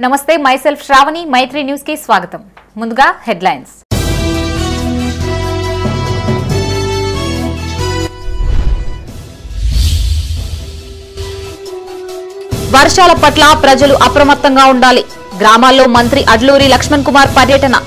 నమస్తే మైసెల్ఫ్ శ్రావణి మైత్రి న్యూస్ కి స్వాగతం. ముందుగా హెడ్లైన్స్. వర్షాల పట్ల ప్రజలు అప్రమత్తంగా ఉండాలి. గ్రామాల్లో మంత్రి అడ్లూరి లక్ష్మణ్ కుమార్ పర్యటన.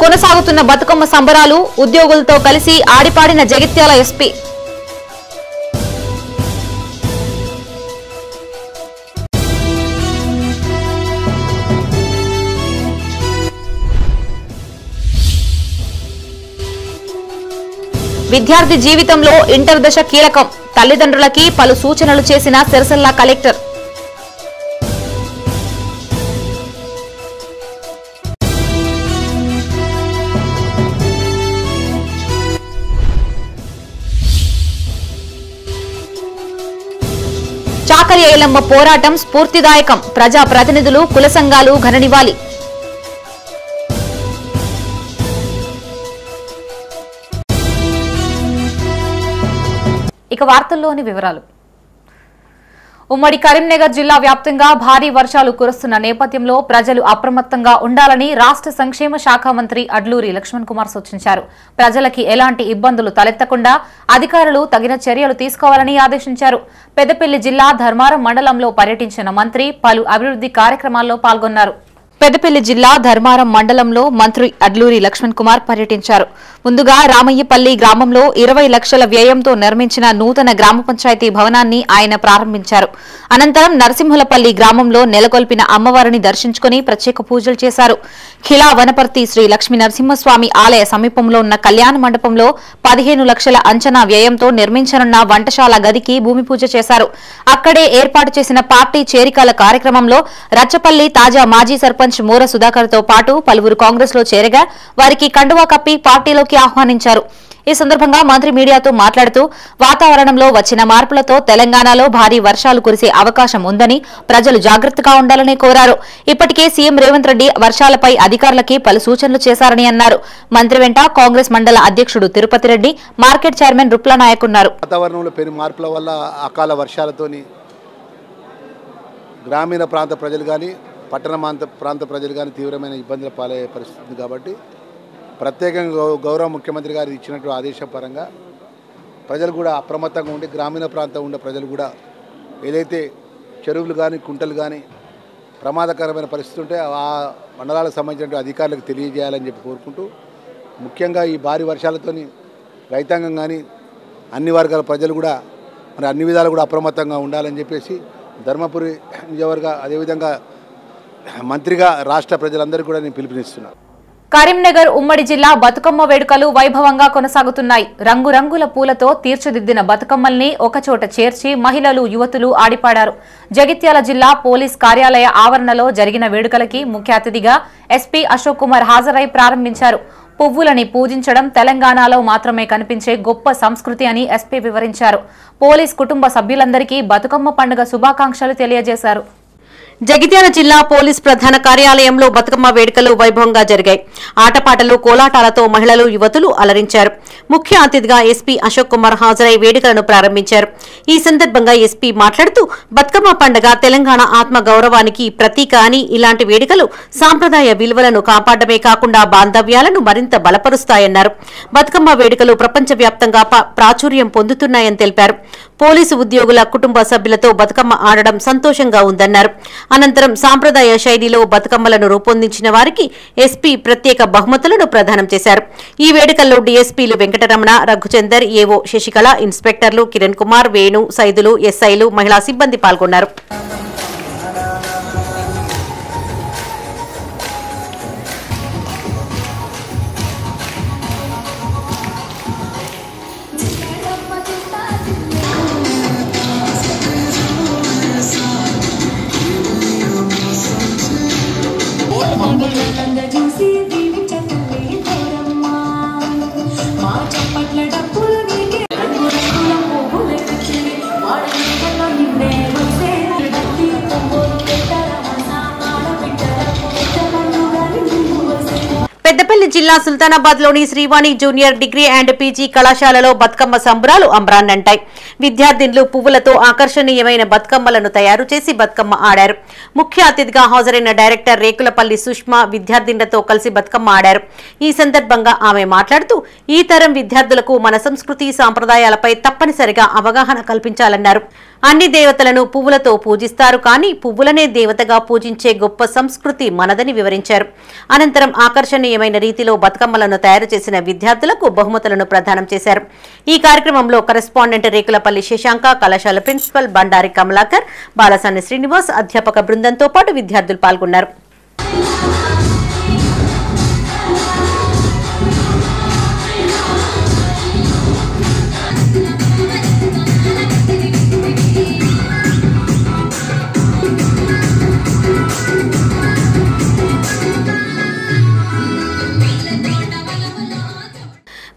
కొనసాగుతున్న బతుకమ్మ సంబరాలు, ఉద్యోగులతో కలిసి ఆడిపాడిన జగిత్యాల ఎస్పీ. విద్యార్థి జీవితంలో ఇంటర్ దశ కీలకం. తల్లిదండ్రులకి పలు సూచనలు చేసిన సిరిసిల్ల కలెక్టర్. చాకలి ఐలమ్మ పోరాటం స్ఫూర్తిదాయకం. ప్రజా ప్రతినిధులు, కుల సంఘాలు ఘననివ్వాలి. ఇక వార్తల్లోని వివరాలు. ఉమ్మడి కరీంనగర్ జిల్లా వ్యాప్తంగా భారీ వర్షాలు కురుస్తున్న నేపథ్యంలో ప్రజలు అప్రమత్తంగా ఉండాలని రాష్ట్ర సంక్షేమ శాఖ మంత్రి అడ్లూరి లక్ష్మణ్ కుమార్ సూచించారు. ప్రజలకి ఎలాంటి ఇబ్బందులు తలెత్తకుండా అధికారులు తగిన చర్యలు తీసుకోవాలని ఆదేశించారు. పెద్దపల్లి జిల్లా ధర్మారం మండలంలో పర్యటించిన మంత్రి పలు అభివృద్ధి కార్యక్రమాల్లో పాల్గొన్నారు. పెద్దపల్లి జిల్లా ధర్మారం మండలంలో మంత్రి అడ్లూరి లక్ష్మణ్ కుమార్ పర్యటించారు. ముందుగా రామయ్యపల్లి గ్రామంలో 20 లక్షల వ్యయంతో నిర్మించిన నూతన గ్రామ పంచాయతీ భవనాన్ని ఆయన ప్రారంభించారు. అనంతరం నరసింహులపల్లి గ్రామంలో నెలకొల్పిన అమ్మవారిని దర్శించుకుని ప్రత్యేక పూజలు చేశారు. ఖిలా వనపర్తి శ్రీ లక్ష్మీ నరసింహస్వామి ఆలయ సమీపంలో ఉన్న కళ్యాణ మండపంలో 15 లక్షల అంచనా వ్యయంతో నిర్మించనున్న వంటశాల గదికి భూమి పూజ చేశారు. అక్కడే ఏర్పాటు చేసిన పార్టీ చేరికల కార్యక్రమంలో రచ్చపల్లి తాజా మాజీ సర్పంచ్ మూర సుధాకర్ తో పాటు పలువురు కాంగ్రెస్ లో చేరగా వారికి కండువా కప్పి పార్టీలోకి ఆహ్వానించారు. ఈ సందర్భంగా మంత్రి మీడియాతో మాట్లాడుతూ వాతావరణంలో వచ్చిన మార్పులతో తెలంగాణలో భారీ వర్షాలు కురిసే అవకాశం ఉందని ప్రజలు జాగ్రత్తగా ఉండాలని కోరారు. ఇప్పటికే సీఎం రేవంత్ రెడ్డి వర్షాలపై అధికారులకి పలు సూచనలు చేశారని అన్నారు. మంత్రి వెంట కాంగ్రెస్ మండల అధ్యక్షుడు తిరుపతి రెడ్డి, మార్కెట్ చైర్మన్ రుప్ల నాయక్ ఉన్నారు. వాతావరణంలో పెను మార్పుల వల్ల అకాల వర్షాలతోని గ్రామీణ ప్రాంత ప్రజలు కానీ పట్టణ ప్రాంత ప్రజలు కానీ తీవ్రమైన ఇబ్బందుల పాలయ్యే పరిస్థితి కాబట్టి ప్రత్యేకంగా గౌరవ ముఖ్యమంత్రి గారు ఇచ్చినట్టు ఆదేశపరంగా ప్రజలు కూడా అప్రమత్తంగా ఉండి గ్రామీణ ప్రాంతం ఉండే ప్రజలు కూడా ఏదైతే చెరువులు కానీ కుంటలు కానీ ప్రమాదకరమైన పరిస్థితి ఉంటే ఆ మండలాలకు సంబంధించిన అధికారులకు తెలియజేయాలని చెప్పి కోరుకుంటూ ముఖ్యంగా ఈ భారీ వర్షాలతోని రైతాంగం కానీ అన్ని వర్గాల ప్రజలు కూడా మరి అన్ని విధాలు కూడా అప్రమత్తంగా ఉండాలని చెప్పేసి ధర్మపురి నియోజకవర్గ అదేవిధంగా మంత్రిగా రాష్ట్ర ప్రజలందరికీ కూడా నేను పిలుపునిస్తున్నాను. కరీంనగర్ ఉమ్మడి జిల్లా బతుకమ్మ వేడుకలు వైభవంగా కొనసాగుతున్నాయి. రంగురంగుల పూలతో తీర్చిదిద్దిన బతుకమ్మల్ని ఒకచోట చేర్చి మహిళలు, యువతులు ఆడిపాడారు. జగిత్యాల జిల్లా పోలీస్ కార్యాలయ ఆవరణలో జరిగిన వేడుకలకి ముఖ్య అతిథిగా ఎస్పీ అశోక్ కుమార్ హాజరై ప్రారంభించారు. పువ్వులని పూజించడం తెలంగాణలో మాత్రమే కనిపించే గొప్ప సంస్కృతి అని ఎస్పీ వివరించారు. పోలీస్ కుటుంబ సభ్యులందరికీ బతుకమ్మ పండుగ శుభాకాంక్షలు తెలియజేశారు. జగిత్యాల జిల్లా పోలీస్ ప్రధాన కార్యాలయంలో బతుకమ్మ వేడుకలు వైభవంగా జరిగాయి. ఆటపాటలు, కోలాటాలతో మహిళలు, యువతులు అలరించారు. ముఖ్య అతిథిగా ఎస్పీ అశోక్ కుమార్ హాజరై వేడుకలను ప్రారంభించారు. ఈ సందర్భంగా ఎస్పీ మాట్లాడుతూ బతుకమ్మ పండుగ తెలంగాణ ఆత్మ గౌరవానికి ప్రతీక అని, ఇలాంటి వేడుకలు సాంప్రదాయ విలువలను కాపాడమే కాకుండా బాంధవ్యాలను మరింత బలపరుస్తాయన్నారు. బతుకమ్మ వేడుకలు ప్రపంచవ్యాప్తంగా ప్రాచుర్యం పొందుతున్నాయని తెలిపారు. పోలీసు ఉద్యోగుల కుటుంబ సభ్యులతో బతుకమ్మ ఆడడం సంతోషంగా ఉందన్నారు. అనంతరం సాంప్రదాయ శైలిలో బతుకమ్మలను రూపొందించిన వారికి ఎస్పీ ప్రత్యేక బహుమతులను ప్రదానం చేశారు. ఈ వేడుకల్లో డీఎస్పీలు వెంకటరమణ, రఘుచందర్, ఏవో శశికళ, ఇన్స్పెక్టర్లు కిరణ్ కుమార్, వేణు, సైదులు, ఎస్ఐలు, మహిళా సిబ్బంది పాల్గొన్నారు. పెద్దపల్లి జిల్లా సుల్తానాబాద్ లోని Srivani junior degree and PG కళాశాలలో బతుకమ్మ సంబరాలు అంబరాన్నంటాయి. విద్యార్థినులు పువ్వులతో ఆకర్షణీయమైన బతుకమ్మలను తయారు చేసి బతుకమ్మ ఆడారు. ముఖ్య అతిథిగా హాజరైన డైరెక్టర్ రేకులపల్లి సుష్మా విద్యార్థినులతో కలిసి బతుకమ్మ ఆడారు. ఈ సందర్భంగా ఆమె మాట్లాడుతూ ఈ తరం విద్యార్థులకు మన సంస్కృతి సాంప్రదాయాలపై తప్పనిసరిగా అవగాహన కల్పించాలన్నారు. అన్ని దేవతలను పువ్వులతో పూజిస్తారు, కానీ పువ్వులనే దేవతగా పూజించే గొప్ప సంస్కృతి మనదని వివరించారు. అనంతరం ఆకర్షణీయమైన రీతిలో బతుకమ్మలను తయారు చేసిన విద్యార్థులకు బహుమతులను ప్రదానం చేశారు. ఈ కార్యక్రమంలో కరెస్పాండెంట్ రేకులపల్లి శశాంక, కళాశాల ప్రిన్సిపల్ బండారి కమలాకర్, బాలసాని శ్రీనివాస్, అధ్యాపక బృందంతో పాటు విద్యార్థులు పాల్గొన్నారు.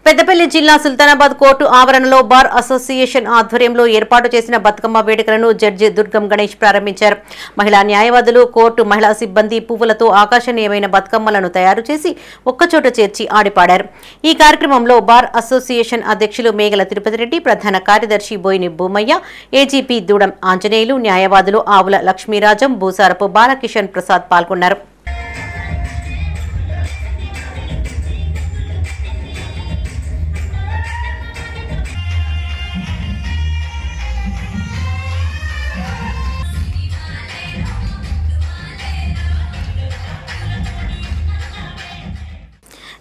పెద్దపల్లి జిల్లా సుల్తానాబాద్ కోర్టు ఆవరణలో బార్ అసోసియేషన్ ఆధ్వర్యంలో ఏర్పాటు చేసిన బతుకమ్మ వేడుకలను జడ్జి దుర్గం గణేష్ ప్రారంభించారు. మహిళా న్యాయవాదులు, కోర్టు మహిళా సిబ్బంది పువ్వులతో ఆకర్షణీయమైన బతుకమ్మలను తయారు చేసి ఒక్కచోట చేర్చి ఆడిపాడారు. ఈ కార్యక్రమంలో బార్ అసోసియేషన్ అధ్యక్షులు మేఘల తిరుపతి రెడ్డి, ప్రధాన కార్యదర్శి బోయిని భూమయ్య, ఏజీపీ దూడం ఆంజనేయులు, న్యాయవాదులు ఆవుల లక్ష్మీరాజం, భూసారపు బాలకిషన్ ప్రసాద్ పాల్గొన్నారు.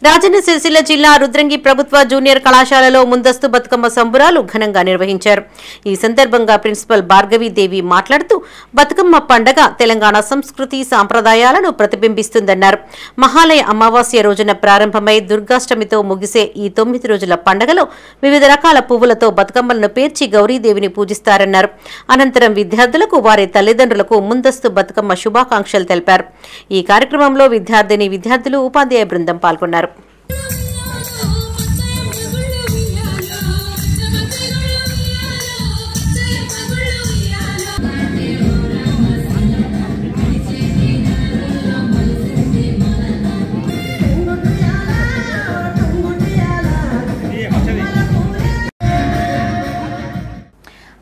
రాజన్న సిరిసిల్ల జిల్లా రుద్రంగి ప్రభుత్వ జూనియర్ కళాశాలలో ముందస్తు బతుకమ్మ సంబురాలు ఘనంగా నిర్వహించారు. ఈ సందర్భంగా ప్రిన్సిపల్ భార్గవీదేవి మాట్లాడుతూ బతుకమ్మ పండగ తెలంగాణ సంస్కృతి సాంప్రదాయాలను ప్రతిబింబిస్తుందన్నారు. మహాలయ అమావాస్య రోజున ప్రారంభమై దుర్గాష్టమితో ముగిసే ఈ 9 రోజుల పండగలో వివిధ రకాల పువ్వులతో బతుకమ్మలను పేర్చి గౌరీదేవిని పూజిస్తారన్నారు. అనంతరం విద్యార్థులకు, వారి తల్లిదండ్రులకు ముందస్తు బతుకమ్మ శుభాకాంక్షలు తెలిపారు. ఈ కార్యక్రమంలో విద్యార్థులు, ఉపాధ్యాయ బృందం పాల్గొన్నారు.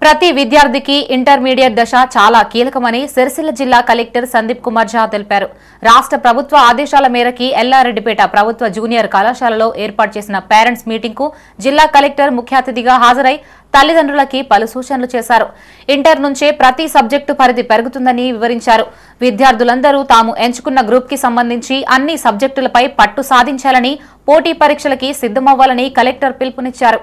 ప్రతి విద్యార్థికి ఇంటర్మీడియట్ దశ చాలా కీలకమని సిరిసిల్ల జిల్లా కలెక్టర్ సందీప్ కుమార్ ఝా తెలిపారు. రాష్ట్ర ప్రభుత్వ ఆదేశాల మేరకు ఎల్లారెడ్డిపేట ప్రభుత్వ జూనియర్ కళాశాలలో ఏర్పాటు చేసిన పేరెంట్స్ మీటింగ్ కు జిల్లా కలెక్టర్ ముఖ్య అతిథిగా హాజరై తల్లిదండ్రులకి పలు సూచనలు చేశారు. ఇంటర్ నుంచే ప్రతి సబ్జెక్టు పరిధి పెరుగుతుందని వివరించారు. విద్యార్థులందరూ తాము ఎంచుకున్న గ్రూప్ కి సంబంధించి అన్ని సబ్జెక్టులపై పట్టు సాధించాలని, పోటీ పరీక్షలకి సిద్ధమవ్వాలని కలెక్టర్ పిలుపునిచ్చారు.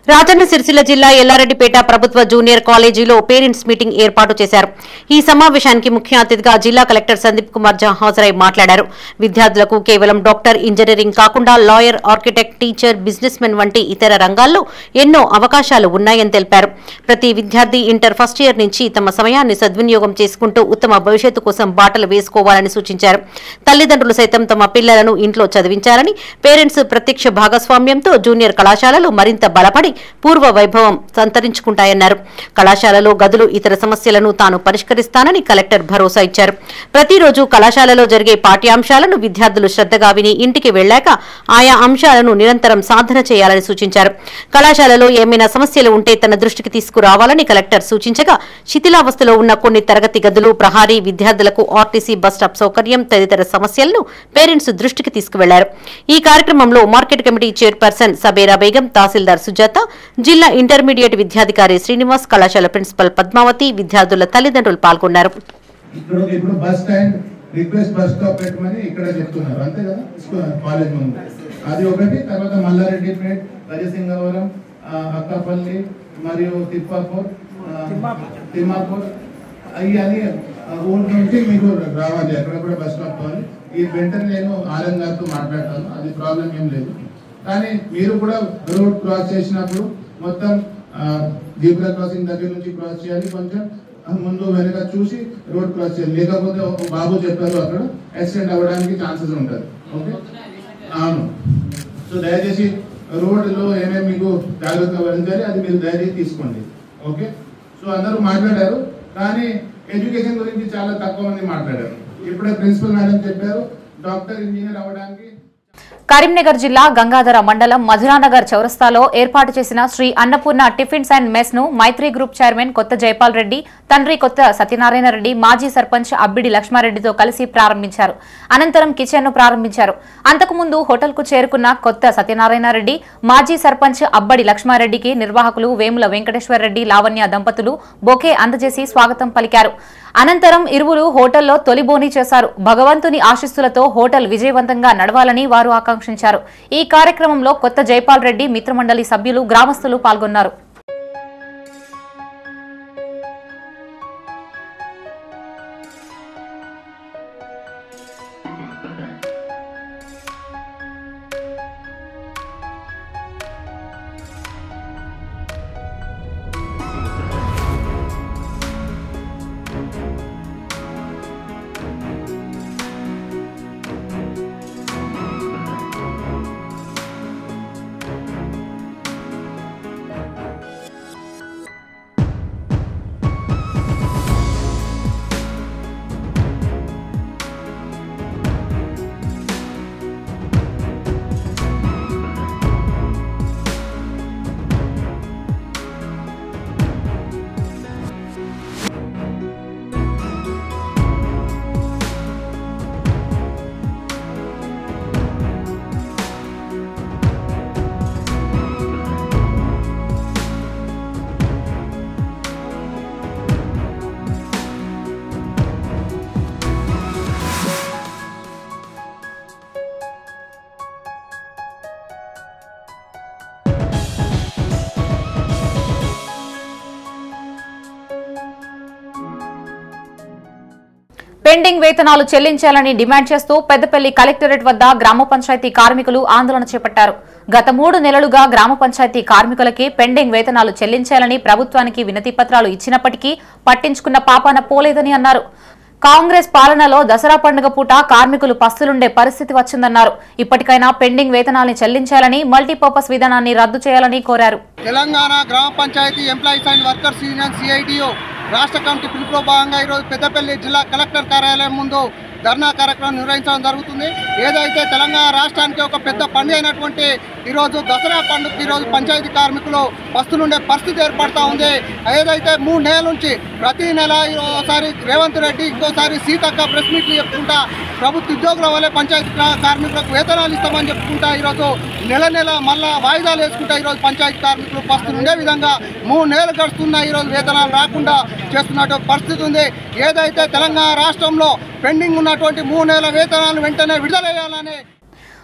రాజన్న సిరిసిల్ల జిల్లా ఎల్లారెడ్డిపేట ప్రభుత్వ జూనియర్ కాలేజీలో పేరెంట్స్ మీటింగ్ ఏర్పాటు చేశారు. ఈ సమావేశానికి ముఖ్య అతిథిగా జిల్లా కలెక్టర్ సందీప్ కుమార్ ఝా హాజరై మాట్లాడారు. విద్యార్థులకు కేవలం డాక్టర్, ఇంజనీరింగ్ కాకుండా lawyer, architect, teacher, business men వంటి ఇతర రంగాల్లో ఎన్నో అవకాశాలు ఉన్నాయని తెలిపారు. ప్రతి విద్యార్థి ఇంటర్ ఫస్ట్ ఇయర్ నుంచి తమ సమయాన్ని సద్వినియోగం చేసుకుంటూ ఉత్తమ భవిష్యత్తు కోసం బాటలు వేసుకోవాలని సూచించారు. తల్లిదండ్రులు సైతం తమ పిల్లలను ఇంట్లో చదివించాలని, పేరెంట్స్ ప్రత్యక్ష భాగస్వామ్యంతో జూనియర్ కళాశాలలు మరింత బలపడి పూర్వ వైభవం సంతరించుకుంటాయన్నారు. కళాశాలలో గదులు, ఇతర సమస్యలను తాను పరిష్కరిస్తానని కలెక్టర్ భరోసా ఇచ్చారు. ప్రతిరోజు కళాశాలలో జరిగే పాఠ్యాంశాలను విద్యార్థులు శ్రద్ధగా విని ఇంటికి వెళ్లాక ఆయా అంశాలను నిరంతరం సాధన చేయాలని సూచించారు. కళాశాలలో ఏమైనా సమస్యలు ఉంటే తన దృష్టికి తీసుకురావాలని కలెక్టర్ సూచించగా, శిథిలావస్థలో ఉన్న కొన్ని తరగతి గదులు, ప్రహారీ, విద్యార్థులకు ఆర్టీసీ బస్టాప్ సౌకర్యం తదితర సమస్యలను పేరెంట్స్ దృష్టికి తీసుకువెళ్లారు. ఈ కార్యక్రమంలో market committee chairperson Sabera Begum, tahsildar Sujatha, జిల్లా ఇంటర్మీడియట్ విద్యాధికారి శ్రీనివాస్, కళాశాల ప్రిన్సిపల్ పద్మావతి, విద్యార్థుల తల్లిదండ్రులు పాల్గొన్నారు. ఇప్పుడు bus stand request bus stop పెట్టమని ఇక్కడ చెప్తున్నారు, అంతే కదా కాలేజ్ ముందు. అది ఒకటి. తర్వాత మల్లారెడ్డిపేట్, రాజసింగవరం, అక్కపల్లి మరియు తిమ్మాపూర్ అవి ఊరి నుంచి మీకు రావాలి, అక్కడ కూడా బస్ స్టాప్ కావాలి. ఈ వెంటనే నేను ఆలం గారితో మాట్లాడతాను, అది ప్రాబ్లం ఏం లేదు. కానీ మీరు కూడా రోడ్ క్రాస్ చేసినప్పుడు మొత్తం జీబ్రా క్రాసింగ్ దగ్గర నుంచి క్రాస్ చేయాలి, కొంచెం ముందు వెనక చూసి రోడ్ క్రాస్ చేయాలి. లేకపోతే బాబు చెప్పారు అక్కడ యాక్సిడెంట్ అవ్వడానికి ఛాన్సెస్ ఉంటుంది. ఓకే, అవును. సో దయచేసి రోడ్లో ఏమేమి మీకు జాగ్రత్తగా వహించాలి అది మీరు దయచేసి తీసుకోండి. ఓకే, సో అందరూ మాట్లాడారు, కానీ ఎడ్యుకేషన్ గురించి చాలా తక్కువ మంది మాట్లాడారు. ఇప్పుడే ప్రిన్సిపల్ మేడం చెప్పారు, డాక్టర్, ఇంజనీర్ అవ్వడానికి కరీంనగర్ జిల్లా గంగాధర మండలం మధురానగర్ చౌరస్తాలో ఏర్పాటు చేసిన Shri Annapurna tiffins and mess ను మైత్రి గ్రూప్ చైర్మన్ కొత్త జైపాల్ రెడ్డి, తండ్రి కొత్త సత్యనారాయణ రెడ్డి, మాజీ సర్పంచ్ అబ్బిడి లక్ష్మారెడ్డితో కలిసి ప్రారంభించారు. అనంతరం కిచెన్ ను ప్రారంభించారు. అంతకుముందు హోటల్ కు చేరుకున్న కొత్త సత్యనారాయణ రెడ్డి, మాజీ సర్పంచ్ అబ్బడి లక్ష్మారెడ్డికి నిర్వాహకులు వేముల వెంకటేశ్వర రెడ్డి, లావణ్య దంపతులు బొకే అందజేసి స్వాగతం పలికారు. అనంతరం ఇరువురు హోటల్లో తొలి బోని చేశారు. భగవంతుని ఆశీస్సులతో హోటల్ విజయవంతంగా నడవాలని వారు ఆకాంక్షించారు. ఈ కార్యక్రమంలో కొత్త జైపాల్ రెడ్డి మిత్రమండలి సభ్యులు, గ్రామస్తులు పాల్గొన్నారు. పెండింగ్ వేతనాలు చెల్లించాలని డిమాండ్ చేస్తూ పెద్దపల్లి కలెక్టరేట్ వద్ద గ్రామ పంచాయతీ కార్మికులు ఆందోళన చేపట్టారు. గత 3 నెలలుగా గ్రామ పంచాయతీ కార్మికులకి పెండింగ్ వేతనాలు చెల్లించాలని ప్రభుత్వానికి వినతి పత్రాలు ఇచ్చినప్పటికీ పట్టించుకున్న పాపాన పోలేదని అన్నారు. కాంగ్రెస్ పాలనలో దసరా పండుగ పూట కార్మికులు పస్తులుండే పరిస్థితి వచ్చిందన్నారు. ఇప్పటికైనా పెండింగ్ వేతనాలను చెల్లించాలని, మల్టీపర్పస్ విధానాన్ని రద్దు చేయాలని కోరారు. తెలంగాణ గ్రామ panchayat employees and workers union CITU రాష్ట్ర కమిటీ పిలుపులో భాగంగా ఈరోజు పెద్దపల్లి జిల్లా కలెక్టర్ కార్యాలయం ముందు ధర్నా కార్యక్రమం నిర్వహించడం జరుగుతుంది. ఏదైతే తెలంగాణ రాష్ట్రానికి ఒక పెద్ద పండుగ అయినటువంటి ఈరోజు దసరా పండుగ ఈరోజు పంచాయతీ కార్మికులు పస్తులుండే పరిస్థితి ఏర్పడుతూ ఉంది. ఏదైతే 3 నెలల నుంచి ప్రతి నెల ఒకసారి రేవంత్ రెడ్డి, ఇంకోసారి సీతక్క ప్రెస్ మీట్లు చెప్పుకుంటా ప్రభుత్వ ఉద్యోగుల వల్లే పంచాయతీ కార్మికులకు వేతనాలు ఇస్తామని చెప్పుకుంటా ఈరోజు నెల మళ్ళా వాయిదాలు వేసుకుంటా ఈరోజు పంచాయతీ కార్మికులు పస్తులుండే విధంగా 3 నెలలు గడుస్తున్నా ఈరోజు వేతనాలు రాకుండా చేస్తున్నటువంటి పరిస్థితి ఉంది. ఏదైతే తెలంగాణ రాష్ట్రంలో పెండింగ్ ఉన్నటువంటి 3 నెలల వేతనాలు వెంటనే విడుదల చేయాలని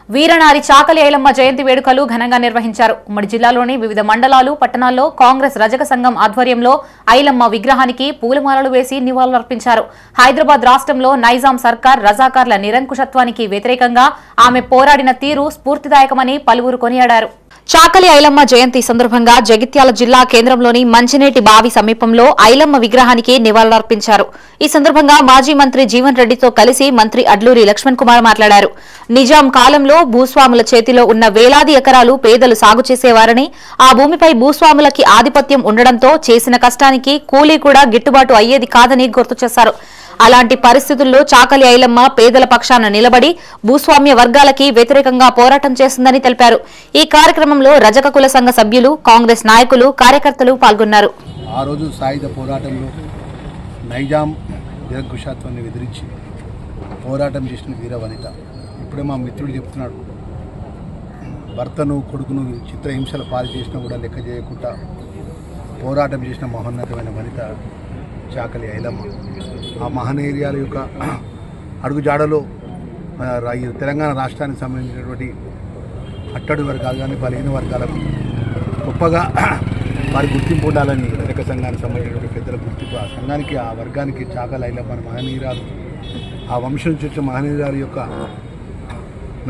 వీరనారి చాకలి ఐలమ్మ జయంతి వేడుకలు ఘనంగా నిర్వహించారు. ఉమ్మడి జిల్లాలోని వివిధ మండలాలు, పట్టణాల్లో కాంగ్రెస్ రజక సంఘం ఆధ్వర్యంలో ఐలమ్మ విగ్రహానికి పూలమాలలు వేసి నివాళులర్పించారు. హైదరాబాద్ రాష్ట్రంలో నైజాం సర్కార్, రజాకార్ల నిరంకుశత్వానికి వ్యతిరేకంగా ఆమె పోరాడిన తీరు స్ఫూర్తిదాయకమని పలువురు కొనియాడారు. చాకలి ఐలమ్మ జయంతి సందర్భంగా జగిత్యాల జిల్లా కేంద్రంలోని మంచినేటి బావి సమీపంలో ఐలమ్మ విగ్రహానికి నివాళులర్పించారు. ఈ సందర్భంగా మాజీ మంత్రి జీవన్ రెడ్డితో కలిసి మంత్రి అడ్లూరి లక్ష్మణ్ కుమార్ మాట్లాడారు. నిజాం కాలంలో భూస్వాముల చేతిలో ఉన్న వేలాది ఎకరాలు పేదలు సాగు చేసేవారని, ఆ భూమిపై భూస్వాములకి ఆధిపత్యం ఉండడంతో చేసిన కష్టానికి కూలీ కూడా గిట్టుబాటు అయ్యేది కాదని గుర్తు చేశారు. అలాంటి పరిస్థితుల్లో చాకలి ఐలమ్మ పేదల పక్షాన నిలబడి భూస్వామ్య వర్గాలకి వ్యతిరేకంగా పోరాటం చేస్తుందని తెలిపారు. ఈ కార్యక్రమంలో రజక కుల సంఘ సభ్యులు, కాంగ్రెస్ నాయకులు, కార్యకర్తలు పాల్గొన్నారు. ఆ రోజు సాయుధ పోరాటంలో నైజాం నిరంకుశత్వాన్ని ఎదిరించి పోరాటం చేసిన వీర వనిత. ఇప్పుడే మా మిత్రుడు చెప్తున్నాడు, భర్తను కొడుకును చిత్రహింసలు పాలు చేసినా కూడా లెక్క చేయకుండా పోరాటం చేసిన మహోన్నతమైన వనిత చాకలి ఐలమ్మ. ఆ మహనీయుల యొక్క అడుగుజాడలో తెలంగాణ రాష్ట్రానికి సంబంధించినటువంటి అట్టడు వర్గాలు కానీ బలహీన వర్గాలకు గొప్పగా వారి గుర్తింపు ఉండాలని రజక సంఘానికి సంబంధించినటువంటి పెద్దల గుర్తింపు, ఆ సంఘానికి, ఆ వర్గానికి చాకలి ఐలమ్మ మహనీయురాలు, ఆ వంశం నుంచి వచ్చిన మహనీయురాలు యొక్క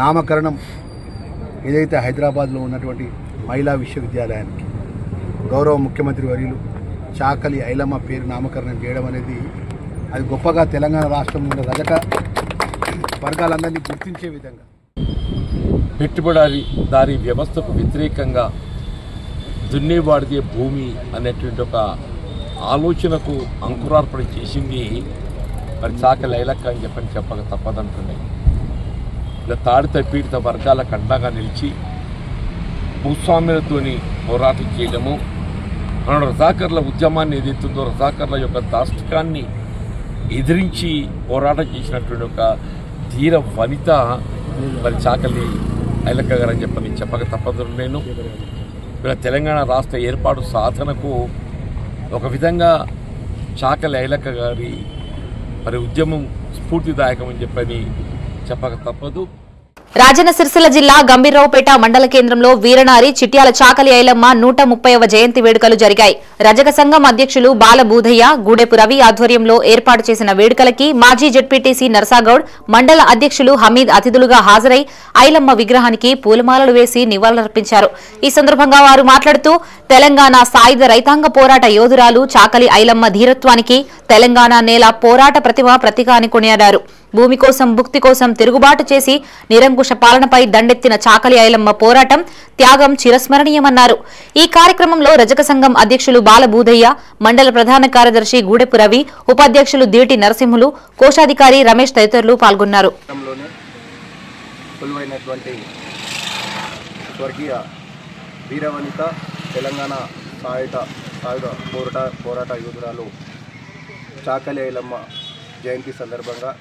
నామకరణం ఏదైతే హైదరాబాద్లో ఉన్నటువంటి మహిళా విశ్వవిద్యాలయానికి గౌరవ ముఖ్యమంత్రి వర్యులు చాకలి ఐలమ్మ పేరు నామకరణం చేయడం అనేది అది గొప్పగా తెలంగాణ రాష్ట్రంలో ఉన్న రజక వర్గాలందరినీ గుర్తించే విధంగా పెట్టుబడిదారీ వ్యవస్థకు వ్యతిరేకంగా దున్నేవాడిదే భూమి అనేటువంటి ఒక ఆలోచనకు అంకురార్పణ చేసింది మరి చాకలి ఐలక్క అని చెప్పక తప్పదంటున్నాయి. తాడిత పీడిత వర్గాలకు అండగా నిలిచి భూస్వామ్యులతోని పోరాటం చేయడము, మన రజాకర్ల ఉద్యమాన్ని ఏదైతుందో రజాకర్ల యొక్క దాష్టికాన్ని ఎదిరించి పోరాటం చేసినటువంటి ఒక ధీర వనిత మరి చాకలి ఐలక్క గారు అని చెప్పని చెప్పక తప్పదు. నేను ఇలా తెలంగాణ రాష్ట్ర ఏర్పాటు సాధనకు ఒక విధంగా చాకలి ఐలక్క గారి మరి ఉద్యమం స్ఫూర్తిదాయకం అని చెప్పని చెప్పక తప్పదు. రాజన్న సిరిసిల్ల జిల్లా గంభీరరావుపేట మండల కేంద్రంలో వీరనారి చిట్యాల చాకలి ఐలమ్మ 130వ జయంతి వేడుకలు జరిగాయి. రజక సంఘం అధ్యక్షులు బాలబూదయ్య, గూడెపు రవి ఆధ్వర్యంలో ఏర్పాటు చేసిన వేడుకలకి మాజీ జెడ్పీటీసీ నర్సాగౌడ్, మండల అధ్యక్షులు హమీద్ అతిథులుగా హాజరై ఐలమ్మ విగ్రహానికి పూలమాలలు వేసి నివాళులర్పించారు. ఈ సందర్భంగా వారు మాట్లాడుతూ తెలంగాణ సాయుధ రైతాంగ పోరాట యోధురాలు చాకలి ఐలమ్మ ధీరత్వానికి తెలంగాణ నేల పోరాట ప్రతిభ ప్రతీక అని కొనియాడారు. భూమి కోసం భుక్తి కోసం తిరుగుబాటు చేసి నిరంకుశ పాలనపై దండెత్తిన చాకలి ఐలమ్మ పోరాటం త్యాగం చిరస్మరణీయమన్నారు. ఈ కార్యక్రమంలో రజక సంఘం అధ్యక్షులు బాలబూదయ్య, మండల ప్రధాన కార్యదర్శి గూడెపు రవి, ఉపాధ్యక్షులు దీటి నరసింహులు, కోశాధికారి రమేష్ తదితరులు పాల్గొన్నారు. వీరవనిత తెలంగాణ సాయుధ పోరాట యోధురాలు చాకలి ఐలమ్మ జయంతి సందర్భంగా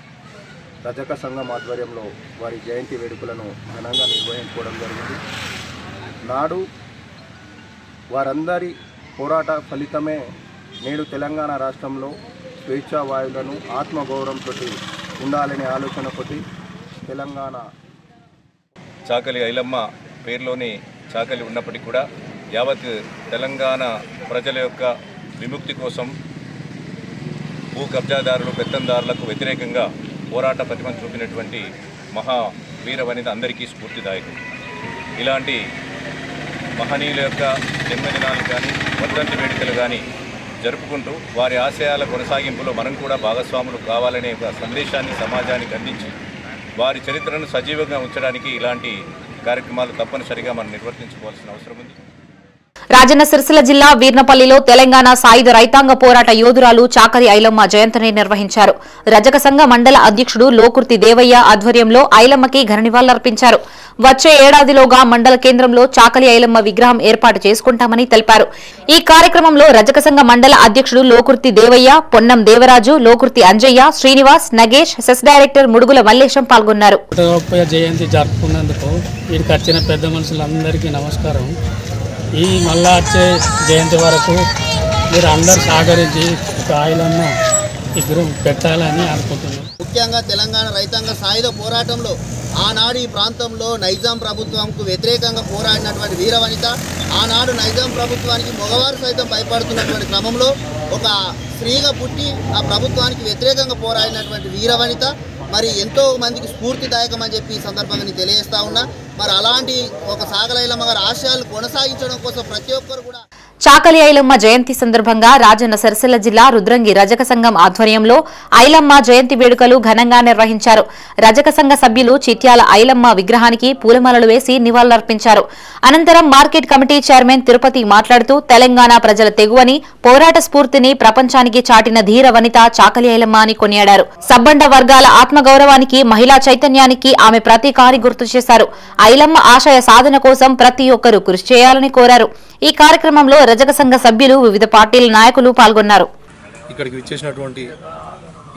రజక సంఘం ఆధ్వర్యంలో వారి జయంతి వేడుకలను ఘనంగా నిర్వహించుకోవడం జరిగింది. నాడు వారందరి పోరాట ఫలితమే నేడు తెలంగాణ రాష్ట్రంలో స్వేచ్ఛా వాయువులను ఆత్మగౌరవంతో ఉండాలనే ఆలోచనతోటి తెలంగాణ చాకలి ఐలమ్మ పేరులోని చాకలి ఉన్నప్పటికీ కూడా యావత్ తెలంగాణ ప్రజల యొక్క విముక్తి కోసం భూ కబ్జాదారులు పెత్తందారులకు వ్యతిరేకంగా పోరాట ప్రతిభను చూపినటువంటి మహా వీర వనిత అందరికీ స్ఫూర్తిదాయకం. ఇలాంటి మహనీయుల యొక్క జన్మదినాలు కానీ వర్ధంతి వేడుకలు కానీ జరుపుకుంటూ వారి ఆశయాల కొనసాగింపులో మనం కూడా భాగస్వాములు కావాలనే ఒక సందేశాన్ని సమాజానికి అందించి వారి చరిత్రను సజీవంగా ఉంచడానికి ఇలాంటి కార్యక్రమాలు తప్పనిసరిగా మనం నిర్వర్తించుకోవాల్సిన అవసరం ఉంది. రాజన్న సిరిసిల్ల జిల్లా వీర్నపల్లిలో తెలంగాణ సాయుధ రైతాంగ పోరాట యోధురాలు చాకలి ఐలమ్మ జయంతిని నిర్వహించారు. రజక సంఘ మండల అధ్యక్షుడు లోకుర్తి దేవయ్య ఆధ్వర్యంలో ఐలమ్మకి ఘన నివాళులర్పించారు. వచ్చే ఏడాదిలోగా మండల కేంద్రంలో చాకలి ఐలమ్మ విగ్రహం ఏర్పాటు చేసుకుంటామని తెలిపారు. ఈ కార్యక్రమంలో రజక సంఘ మండల అధ్యక్షుడు లోకుర్తి దేవయ్య, పొన్నం దేవరాజు, లోకుర్తి అంజయ్య, శ్రీనివాస్, నగేష్, సెస్ డైరెక్టర్ ముడుగుల మల్లేశం పాల్గొన్నారు. జయంతి జరుపుకున్నందుకు వీరికి వచ్చిన పెద్ద మనుషులందరికీ నమస్కారం. ఈ మళ్ళా వచ్చే జయంతి వరకు మీరు అందరు సహకరించి ఒక ఐలమ్మ విగ్రహం పెట్టాలని అనుకుంటున్నాం. ముఖ్యంగా తెలంగాణ రైతాంగ సాయుధ పోరాటంలో ఆనాడు ఈ ప్రాంతంలో నైజాం ప్రభుత్వంకు వ్యతిరేకంగా పోరాడినటువంటి వీరవనిత, ఆనాడు నైజాం ప్రభుత్వానికి మగవారు సైతం భయపడుతున్నటువంటి క్రమంలో ఒక స్త్రీగా పుట్టి ఆ ప్రభుత్వానికి వ్యతిరేకంగా పోరాడినటువంటి వీరవనిత మరి ఎంతో మందికి స్ఫూర్తిదాయకం అని చెప్పి ఈ సందర్భంగా నేను తెలియజేస్తా ఉన్నా. మరి అలాంటి ఒక చాకలి ఐలమ్మ గారి ఆశయాలు కొనసాగించడం కోసం ప్రతి ఒక్కరు కూడా చాకలి ఐలమ్మ జయంతి సందర్భంగా రాజన్న సిరిసిల్ల జిల్లా రుద్రంగి రజక సంఘం ఆధ్వర్యంలో ఐలమ్మ జయంతి వేడుకలు ఘనంగా నిర్వహించారు. రజక సంఘ సభ్యులు చిట్యాల ఐలమ్మ విగ్రహానికి పూలమాలలు వేసి నివాళులర్పించారు. అనంతరం మార్కెట్ కమిటీ చైర్మన్ తిరుపతి మాట్లాడుతూ తెలంగాణ ప్రజల తెగువని, పోరాట స్ఫూర్తిని ప్రపంచానికి చాటిన ధీర వనిత చాకలి ఐలమ్మ అని కొనియాడారు. సబ్బండ వర్గాల ఆత్మగౌరవానికి, మహిళా చైతన్యానికి ఆమె ప్రతీక అని గుర్తు చేశారు. ఐలమ్మ ఆశయ సాధన కోసం ప్రతి ఒక్కరూ కృషి చేయాలని కోరారు. ఈ కార్యక్రమంలో రజక సంఘ సభ్యులు, వివిధ పార్టీల నాయకులు పాల్గొన్నారు. ఇక్కడికి విచ్చేసినటువంటి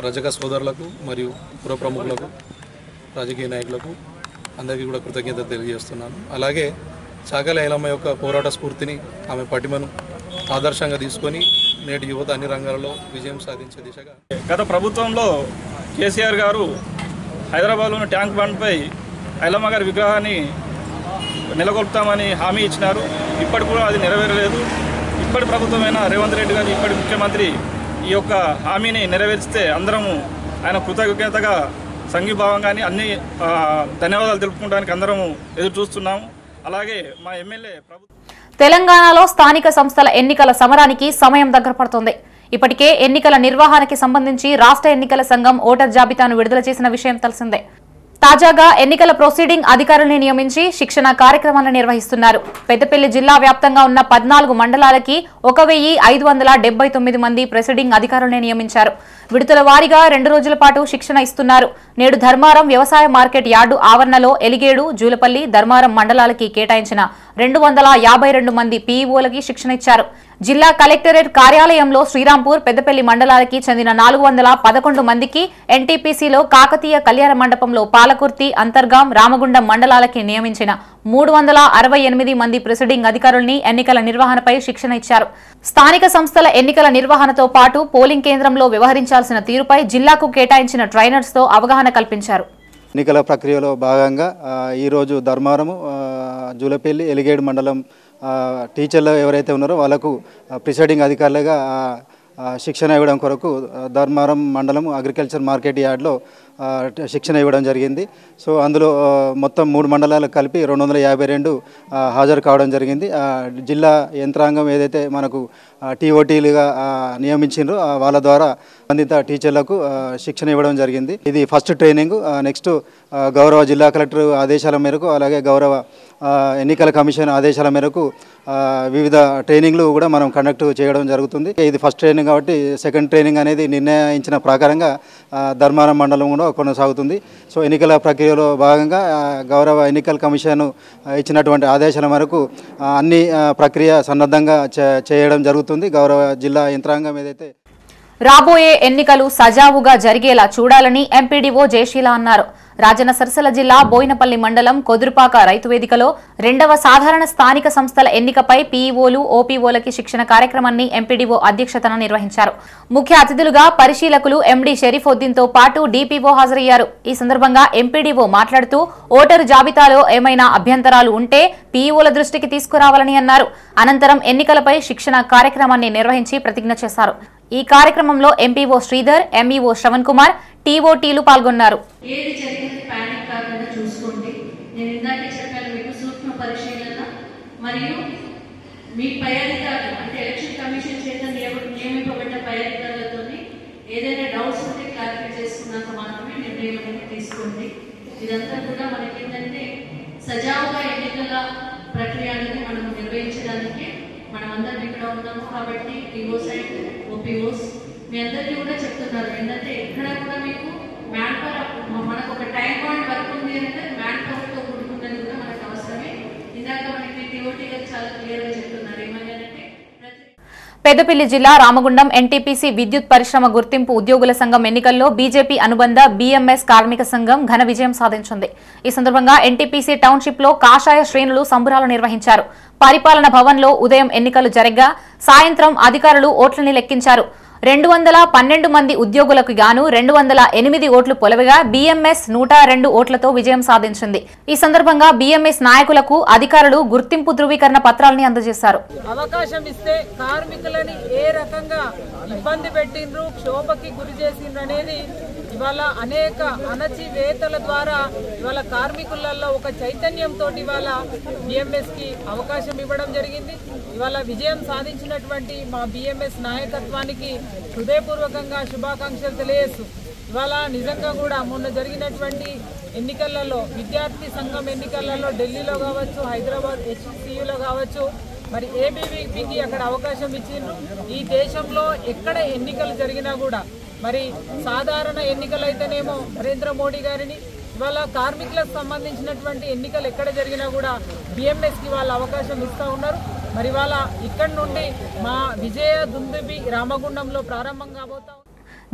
రజక సోదరులకు మరియు పుర ప్రముఖులకు, రాజకీయ నాయకులకు అందరికీ కూడా కృతజ్ఞత తెలియజేస్తున్నాను. అలాగే చాకలి ఐలమ్మ యొక్క పోరాట స్ఫూర్తిని, ఆమె పటిమను ఆదర్శంగా తీసుకొని నేటి యువత అన్ని రంగాలలో విజయం సాధించే దిశగా గత ప్రభుత్వంలో కేసీఆర్ గారు హైదరాబాద్లోని ట్యాంక్ బండ్పై ఐలమ్మ గారి విగ్రహాన్ని నెలకొల్పుతామని హామీ ఇచ్చినారు. ఇప్పటి కూడా అది నెరవేరలేదు. ఇప్పటి ప్రభుత్వమైన రేవంత్ రెడ్డి గారు, ఇప్పటి ముఖ్యమంత్రి ఈ యొక్క హామీని నెరవేర్చితే అందరము ఆయన కృతజ్ఞతగా సంఘీభావంగాని అన్ని ధన్యవాదాలు తెలుపుకోవడానికి అందరము ఎదురు చూస్తున్నాము. అలాగే మా ఎమ్మెల్యే తెలంగాణలో స్థానిక సంస్థల ఎన్నికల సమరానికి సమయం దగ్గర పడుతోంది. ఇప్పటికే ఎన్నికల నిర్వహణకి సంబంధించి రాష్ట్ర ఎన్నికల సంఘం ఓటర్ జాబితాను విడుదల చేసిన విషయం తెలిసిందే. తాజాగా ఎన్నికల ప్రొసీడింగ్ అధికారుల్ని నియమించి శిక్షణ కార్యక్రమాలను నిర్వహిస్తున్నారు. పెద్దపల్లి జిల్లా వ్యాప్తంగా ఉన్న 14 మండలాలకి 1579 మంది ప్రొసీడింగ్ అధికారుల్ని నియమించారు. విడతల వారీగా 2 రోజుల పాటు శిక్షణ ఇస్తున్నారు. నేడు ధర్మారం వ్యవసాయ మార్కెట్ యార్డు ఆవరణలో ఎలిగేడు, జూలపల్లి, ధర్మారం మండలాలకి కేటాయించిన 252 మంది పీఈఓలకి శిక్షణ ఇచ్చారు. జిల్లా కలెక్టరేట్ కార్యాలయంలో శ్రీరాంపూర్, పెద్దపల్లి మండలాలకి చెందిన 411 మందికి, ఎన్టీపీసీలో కాకతీయ కళ్యాణ మండపంలో పాలకుర్తి, అంతర్గాం, రామగుండం మండలాలకి నియమించిన 368 మంది ప్రిసైడింగ్ అధికారుల్ని ఎన్నికల నిర్వహణపై శిక్షణ ఇచ్చారు. స్థానిక సంస్థల ఎన్నికల నిర్వహణతో పాటు పోలింగ్ కేంద్రంలో వ్యవహరించాల్సిన తీరుపై జిల్లాకు కేటాయించిన ట్రైనర్స్ తో అవగాహన కల్పించారు. ఎన్నికల ప్రక్రియలో భాగంగా ఈరోజు ధర్మారం, జూలపల్లి, ఎలిగేడు మండలం టీచర్లు ఎవరైతే ఉన్నారో వాళ్ళకు ప్రిసైడింగ్ అధికారులుగా శిక్షణ ఇవ్వడం కొరకు ధర్మారం మండలం అగ్రికల్చర్ మార్కెట్ యార్డ్లో శిక్షణ ఇవ్వడం జరిగింది. సో అందులో మొత్తం 3 మండలాలకు కలిపి 252 హాజరు కావడం జరిగింది. జిల్లా యంత్రాంగం ఏదైతే మనకు టీఓటీలుగా నియమించారో వాళ్ళ ద్వారా సంబంధిత టీచర్లకు శిక్షణ ఇవ్వడం జరిగింది. ఇది ఫస్ట్ ట్రైనింగ్. నెక్స్ట్ గౌరవ జిల్లా కలెక్టర్ ఆదేశాల మేరకు, అలాగే గౌరవ ఎన్నికల కమిషన్ ఆదేశాల మేరకు వివిధ ట్రైనింగ్లు కూడా మనం కండక్ట్ చేయడం జరుగుతుంది. ఇది ఫస్ట్ ట్రైనింగ్ కాబట్టి సెకండ్ ట్రైనింగ్ అనేది నిర్ణయించిన ప్రకారంగా ధర్మారం మండలం కూడా కొనసాగుతుంది. సో ఎన్నికల ప్రక్రియలో భాగంగా గౌరవ ఎన్నికల కమిషన్ ఇచ్చినటువంటి ఆదేశాల మేరకు అన్ని ప్రక్రియ సన్నద్ధంగా చేయడం జరుగుతుంది. గౌరవ జిల్లా యంత్రాంగం ఏదైతే రాబోయే ఎన్నికలు సజావుగా జరిగేలా చూడాలని ఎంపీడీఓ జయశీల అన్నారు. రాజన్న సిరిసిల్ల జిల్లా బోయినపల్లి మండలం కొదురుపాక రైతు వేదికలో 2వ సాధారణ స్థానిక సంస్థల ఎన్నికపై పీఈఓలు, ఓపీఓలకి శిక్షణ కార్యక్రమాన్ని ఎంపీడీఓ అధ్యక్షతన నిర్వహించారు. ముఖ్య అతిథులుగా పరిశీలకులు ఎండీ షరీఫుద్దీన్తో పాటు డీపీఓ హాజరయ్యారు. ఈ సందర్భంగా ఎంపీడీఓ మాట్లాడుతూ ఓటరు జాబితాలో ఏమైనా అభ్యంతరాలు ఉంటే పీఈఓల దృష్టికి తీసుకురావాలని అన్నారు. అనంతరం ఎన్నికలపై శిక్షణ కార్యక్రమాన్ని నిర్వహించి ప్రతిజ్ఞ చేశారు. ఈ కార్యక్రమంలో ఎంపీఓ శ్రీధర్, ఎంఈఓ శ్రవణ్ కుమార్, టీఓటీలు పాల్గొన్నారు. ఏది జరిగింది పానిక్ కాకుండా చూసుకోండి. నేను ఇందాకే చెప్పాను మీకు సూక్ష్మ పరిశీలన మరియు మీ పై అధికారులు అంటే ఎలక్షన్ కమిషన్ చేత నియమింపబడ్డ పై అధికారులతో ఏదైనా డౌట్స్ ఉంటే క్లారిఫై చేసుకున్నాక మాత్రమే నిర్ణయం అనేది తీసుకోండి. ఇదంతా కూడా మనకి ఏంటంటే సజావుగా ఎన్నికల ప్రక్రియ అనేది మనం నిర్వహించడానికి మనం అందరం ఇక్కడ ఉన్నాము. కాబట్టి పీఓస్ అండ్ ఓపీఓస్ మీ అందరికీ కూడా చెప్తున్నారు ఏంటంటే ఎక్కడ కూడా మీకు మ్యాన్ పవర్ మనకు ఒక టైం పాయింట్ వర్క్ ఉంది అంటే మ్యాన్ పవర్తో కూడుకున్నది కూడా మనకు అవసరమే. ఇందాక మనకి టీఓటీ గారు చాలా క్లియర్గా చెప్తున్నారు ఏమని అంటే పెద్దపల్లి జిల్లా రామగుండం ఎన్టీపీసీ విద్యుత్ పరిశ్రమ గుర్తింపు ఉద్యోగుల సంఘం ఎన్నికల్లో బీజేపీ అనుబంధ బీఎంఎస్ కార్మిక సంఘం ఘన విజయం సాధించింది. ఈ సందర్భంగా ఎన్టీపీసీ టౌన్షిప్ లో కాషాయ శ్రేణులు సంబరాలు నిర్వహించారు. పరిపాలన భవన్ లో ఉదయం ఎన్నికలు జరగ్గా సాయంత్రం అధికారులు ఓట్లని లెక్కించారు. 212 మంది ఉద్యోగులకు గాను 208 ఓట్లు పొలవగా బీఎంఎస్ 102 ఓట్లతో విజయం సాధించింది. ఈ సందర్భంగా బీఎంఎస్ నాయకులకు అధికారులు గుర్తింపు ధృవీకరణ పత్రాలని అందజేశారు. అవకాశం ఇస్తే కార్మికులని ఏ రకంగా ఇబ్బంది పెట్టిండ్రు, క్షోభకి గురి చేసిండ్రు అనేది ఇవాళ అనేక అణచివేతల ద్వారా ఇవాళ కార్మికులలో ఒక చైతన్యంతో ఇవాళ బీఎంఎస్ కి అవకాశం ఇవ్వడం జరిగింది. ఇవాళ విజయం సాధించినటువంటి మా బీఎంఎస్ నాయకత్వానికి హృదయపూర్వకంగా శుభాకాంక్షలు తెలియజేస్తూ ఇవాళ నిజంగా కూడా మొన్న జరిగినటువంటి ఎన్నికలలో విద్యార్థి సంఘం ఎన్నికలలో ఢిల్లీలో కావచ్చు, హైదరాబాద్ హెచ్సియులో కావచ్చు, మరి ఏబీవీపీకి అక్కడ అవకాశం ఇచ్చిండ్రు. ఈ దేశంలో ఎక్కడ ఎన్నికలు జరిగినా కూడా మరి సాధారణ ఎన్నికలు అయితేనేమో నరేంద్ర మోడీ గారిని, ఇవాళ కార్మికులకు సంబంధించినటువంటి ఎన్నికలు ఎక్కడ జరిగినా కూడా బీఎంఎస్కి వాళ్ళు అవకాశం ఇస్తూ ఉన్నారు. మరి వాళ్ళ ఇక్కడి నుండి మా విజయ దుందుబి రామగుండంలో ప్రారంభం కాబోతా.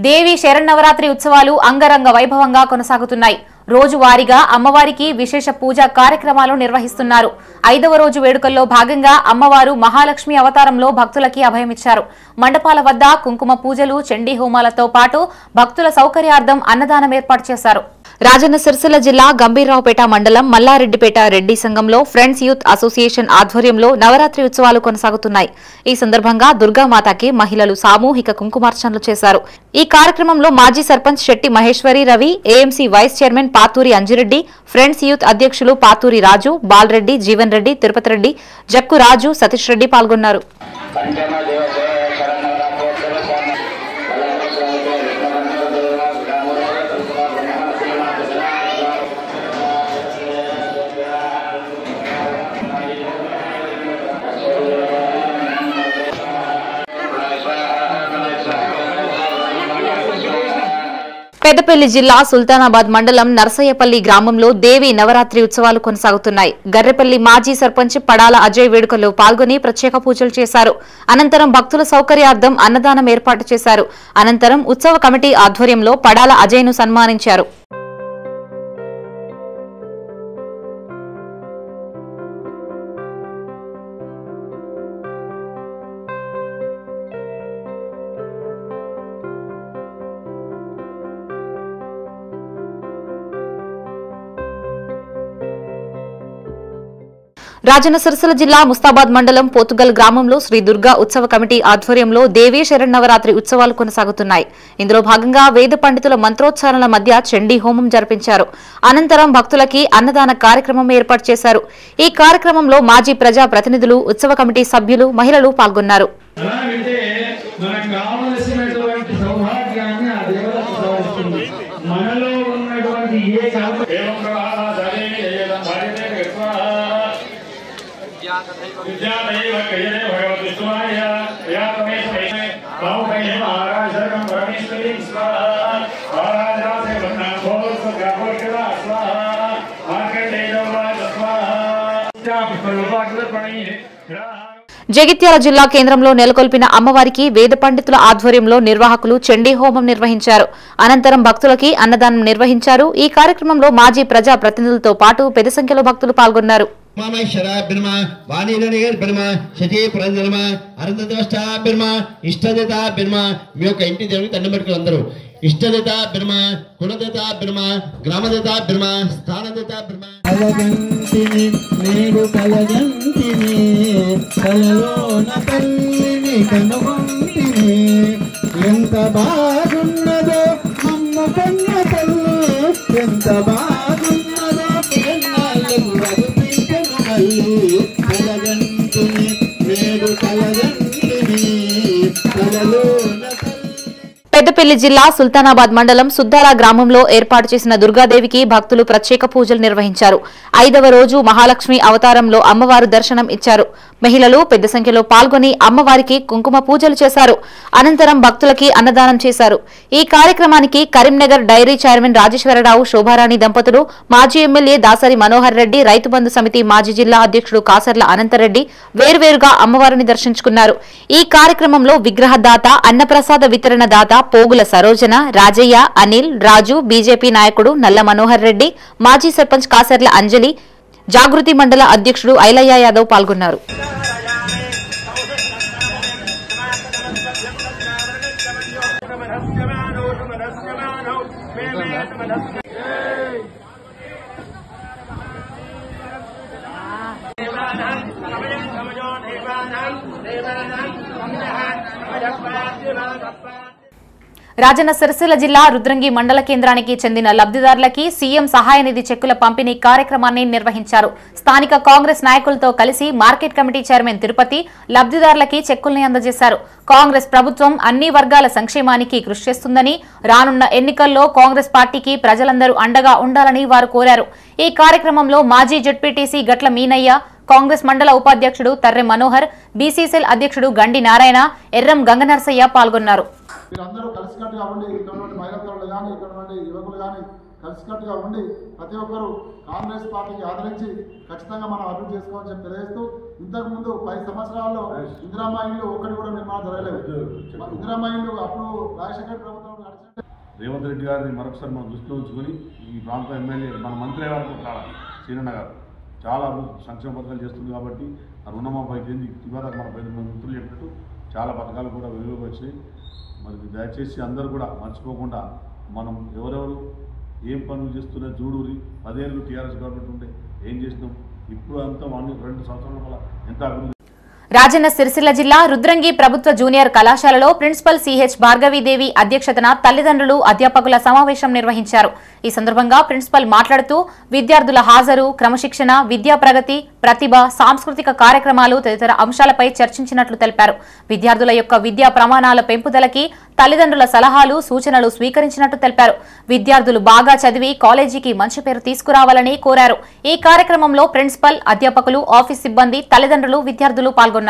దేవి శరన్నవరాత్రి ఉత్సవాలు అంగరంగ వైభవంగా కొనసాగుతున్నాయి. రోజువారీగా అమ్మవారికి విశేష పూజా కార్యక్రమాలు నిర్వహిస్తున్నారు. 5వ రోజు వేడుకల్లో భాగంగా అమ్మవారు మహాలక్ష్మి అవతారంలో భక్తులకి అభయమిచ్చారు. మండపాల వద్ద కుంకుమ పూజలు, చండీ హోమాలతో పాటు భక్తుల సౌకర్యార్థం అన్నదానం ఏర్పాటు చేశారు. రాజన్న సిరిసిల్ల జిల్లా గంభీర్రావుపేట మండలం మల్లారెడ్డిపేట రెడ్డి సంఘంలో ఫ్రెండ్స్ యూత్ అసోసియేషన్ ఆధ్వర్యంలో నవరాత్రి ఉత్సవాలు కొనసాగుతున్నాయి. ఈ సందర్భంగా దుర్గామాతకి మహిళలు సామూహిక కుంకుమార్చనలు చేశారు. ఈ కార్యక్రమంలో మాజీ sarpanch Shetti Maheshwari Ravi, AMC vice chairman Pathuri Anjireddy, friends youth అధ్యక్షులు పాతూరి రాజు, బాలరెడ్డి, జీవన్ రెడ్డి, తిరుపతి రెడ్డి, జక్కు రాజు, సతీష్ రెడ్డి పాల్గొన్నారు. పెద్దపల్లి జిల్లా సుల్తానాబాద్ మండలం నర్సయ్యపల్లి గ్రామంలో దేవి నవరాత్రి ఉత్సవాలు కొనసాగుతున్నాయి. గర్రెపల్లి మాజీ సర్పంచ్ పడాల అజయ్ వేడుకల్లో పాల్గొని ప్రత్యేక పూజలు చేశారు. అనంతరం భక్తుల సౌకర్యార్థం అన్నదానం ఏర్పాటు చేశారు. అనంతరం ఉత్సవ కమిటీ ఆధ్వర్యంలో పడాల అజయ్ను సన్మానించారు. రాజన్న సిరిసిల్ల జిల్లా ముస్తాబాద్ మండలం పోతుగల్ గ్రామంలో శ్రీ దుర్గా ఉత్సవ కమిటీ ఆధ్వర్యంలో దేవీ శరన్నవరాత్రి ఉత్సవాలు కొనసాగుతున్నాయి. ఇందులో భాగంగా వేద పండితుల మంత్రోచ్చారణల మధ్య చండీ హోమం జరిపించారు. అనంతరం భక్తులకి అన్నదాన కార్యక్రమం ఏర్పాటు చేశారు. ఈ కార్యక్రమంలో మాజీ ప్రజా ప్రతినిధులు, ఉత్సవ కమిటీ సభ్యులు, మహిళలు పాల్గొన్నారు. జగిత్యాల జిల్లా కేంద్రంలో నెలకొల్పిన అమ్మవారికి వేద పండితుల ఆధ్వర్యంలో నిర్వాహకులు చండీ హోమం నిర్వహించారు. అనంతరం భక్తులకి అన్నదానం నిర్వహించారు. ఈ కార్యక్రమంలో మాజీ ప్రజా ప్రతినిధులతో పాటు పెద్ద సంఖ్యలో భక్తులు పాల్గొన్నారు. ఇంటి దేవుడికి దండం పెట్టుకుని అందరూ ఇష్టదేత బ్రహ్మ, కులదేత బ్రహ్మ, గ్రామదేత బ్రహ్మ, స్థానదేత బ్రహ్మ. కలగంటిని నేడు కలగంటిని, కలలోన తల్లిని కనుగొంటిని, ఎంత బాగున్నదో అమ్మ కన్న తల్లి, ఎంత బాగున్నదో ఎన్నాళ్ళకు రఘుపీఠను మళ్ళీ. కలగంటిని నేడు కలగంటిని, కలలోన. పెద్దపల్లి జిల్లా సుల్తానాబాద్ మండలం సుద్దాల గ్రామంలో ఏర్పాటు చేసిన దుర్గాదేవికి భక్తులు ప్రత్యేక పూజలు నిర్వహించారు. 5వ రోజు మహాలక్ష్మి అవతారంలో అమ్మవారు దర్శనం ఇచ్చారు. మహిళలు పెద్ద సంఖ్యలో పాల్గొని అమ్మవారికి కుంకుమ పూజలు చేశారు. అనంతరం భక్తులకి అన్నదానం చేశారు. ఈ కార్యక్రమానికి కరీంనగర్ డైరీ చైర్మన్ రాజేశ్వరరావు, శోభారాణి దంపతులు, మాజీ ఎమ్మెల్యే దాసరి మనోహర్ రెడ్డి, రైతు బంధు సమితి మాజీ జిల్లా అధ్యక్షుడు కాసర్ల అనంతరెడ్డి వేర్వేరుగా అమ్మవారిని దర్శించుకున్నారు. ఈ కార్యక్రమంలో విగ్రహదాత, అన్నప్రసాద వితరణ దాత పోగుల సరోజన, రాజయ్య, అనిల్, రాజు, బీజేపీ నాయకుడు నల్ల మనోహర్ రెడ్డి, మాజీ సర్పంచ్ కాసర్ల అంజలి, జాగృతి మండల అధ్యక్షుడు ఐలయ్య యాదవ్ పాల్గొన్నారు. రాజన్న సిరిసిల్ల జిల్లా రుద్రంగి మండల కేంద్రానికి చెందిన లబ్దిదారులకి సీఎం సహాయ నిధి చెక్కుల పంపిణీ కార్యక్రమాన్ని నిర్వహించారు. స్థానిక కాంగ్రెస్ నాయకులతో కలిసి మార్కెట్ కమిటీ చైర్మన్ తిరుపతి లబ్దిదారులకి చెక్కుల్ని అందజేశారు. కాంగ్రెస్ ప్రభుత్వం అన్ని వర్గాల సంక్షేమానికి కృషి చేస్తుందని, రానున్న ఎన్నికల్లో కాంగ్రెస్ పార్టీకి ప్రజలందరూ అండగా ఉండాలని వారు కోరారు. ఈ కార్యక్రమంలో మాజీ జెడ్పీటీసీ గట్ల మీనయ్య, కాంగ్రెస్ మండల ఉపాధ్యక్షుడు తర్రె మనోహర్, బీసీసీఎల్ అధ్యక్షుడు గండి నారాయణ, ఎర్రం గంగనర్సయ్య పాల్గొన్నారు. మీరందరూ కలిసికట్టుగా ఉండి ఇక్కడ మహిళలు కానీ ఇక్కడ యువకులు కానీ కలిసికట్టుగా ఉండి ప్రతి ఒక్కరూ కాంగ్రెస్ పార్టీకి ఆదరించి ఖచ్చితంగా మనం అభివృద్ధి చేసుకోవాలని చెప్పి తెలియజేస్తూ, ఇంతకుముందు 10 సంవత్సరాల్లో ఇందిరామ్మ ఇల్లు ఒకటి కూడా నిర్మాణం జరగలేదు. ఇందిరామ్మ ఇల్లు అప్పుడు రాజశేఖర్ ప్రభుత్వం రేవంత్ రెడ్డి గారిని మరొకసారి మనం దృష్టిలో ఉంచుకొని ఈ ప్రాంత ఎమ్మెల్యే మన మంత్రి గారు సీనన్న గారు చాలా సంక్షేమ పథకాలు చేస్తుంది కాబట్టి ఆ రుణమాఫీ అయింది. ఇవాళ మన మిత్రులు చెప్పినట్టు చాలా పథకాలు కూడా వెలుగులోకి వచ్చినాయి. మరి దయచేసి అందరూ కూడా మర్చిపోకుండా మనం ఎవరెవరు ఏం పనులు చేస్తున్నా చూడూరి 10 ఏళ్ళు టీఆర్ఎస్ గవర్నమెంట్ ఉంటే ఏం చేసినాం, ఇప్పుడు అంతా 2 సంవత్సరాల వల్ల ఎంత అభివృద్ధి. రాజన్న సిరిసిల్ల జిల్లా రుద్రంగి ప్రభుత్వ జూనియర్ కళాశాలలో ప్రిన్సిపల్ సిహెచ్ భార్గవీదేవి అధ్యక్షతన తల్లిదండ్రులు, అధ్యాపకుల సమావేశం నిర్వహించారు. ఈ సందర్భంగా ప్రిన్సిపల్ మాట్లాడుతూ విద్యార్థుల హాజరు, క్రమశిక్షణ, విద్యా ప్రగతి, ప్రతిభ, సాంస్కృతిక కార్యక్రమాలు తదితర అంశాలపై చర్చించినట్లు తెలిపారు. విద్యార్థుల యొక్క విద్యా ప్రమాణాల పెంపుదలకి తల్లిదండ్రుల సలహాలు, సూచనలు స్వీకరించినట్టు తెలిపారు. విద్యార్థులు బాగా చదివి కాలేజీకి మంచి పేరు తీసుకురావాలని కోరారు. ఈ కార్యక్రమంలో ప్రిన్సిపల్, అధ్యాపకులు, ఆఫీస్ సిబ్బంది, తల్లిదండ్రులు, విద్యార్థులు పాల్గొన్నారు.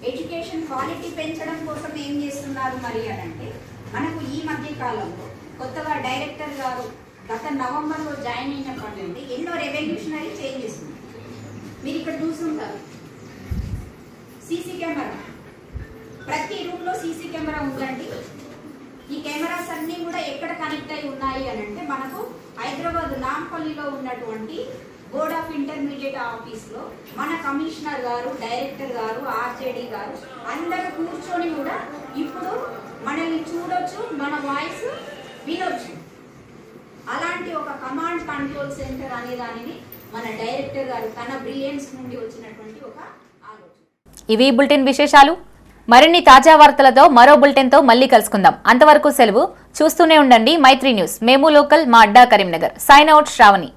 ఎడ్యుకేషన్ క్వాలిటీ పెంచడం కోసం ఏం చేస్తున్నారు మరి అని అంటే మనకు ఈ మధ్య కాలంలో కొత్తగా డైరెక్టర్ గారు గత నవంబర్లో జాయిన్ అయినప్పటి నుండి ఎన్నో రెవల్యూషనరీ చేంజెస్ ఉన్నాయి. మీరు ఇక్కడ చూస్తుంటారు సీసీ కెమెరా, ప్రతి రూమ్లో సీసీ కెమెరా ఉందండి. ఈ కెమెరాస్ అన్నీ కూడా ఎక్కడ కనెక్ట్ అయి ఉన్నాయి అని అంటే మనకు హైదరాబాద్ నాంపల్లిలో ఉన్నటువంటి బోర్డ్ ఆఫ్ ఇంటర్మీడియట్ ఆఫీస్లో మన కమిషనర్ గారు, డైరెక్టర్ గారు, ఆర్జేడీ గారు అందరూ కూర్చొని కూడా ఇప్పుడు మనల్ని చూడొచ్చు, మన వాయిస్ వినొచ్చు. అలాంటి ఒక కమాండ్ కంట్రోల్ సెంటర్ అనే దానిని మన డైరెక్టర్ గారు తన బ్రిలియన్స్ నుండి వచ్చినటువంటి ఒక ఆలోచన. ఇవి బులెటిన్ విశేషాలు. మరిన్ని తాజా వార్తలతో మరో బులెటిన్తో మళ్ళీ కలుసుకుందాం. అంతవరకు సెలవు. చూస్తూనే ఉండండి మైత్రి న్యూస్. మేము లోకల్, మా అడ్డా కరీంనగర్. Sign out Shravani.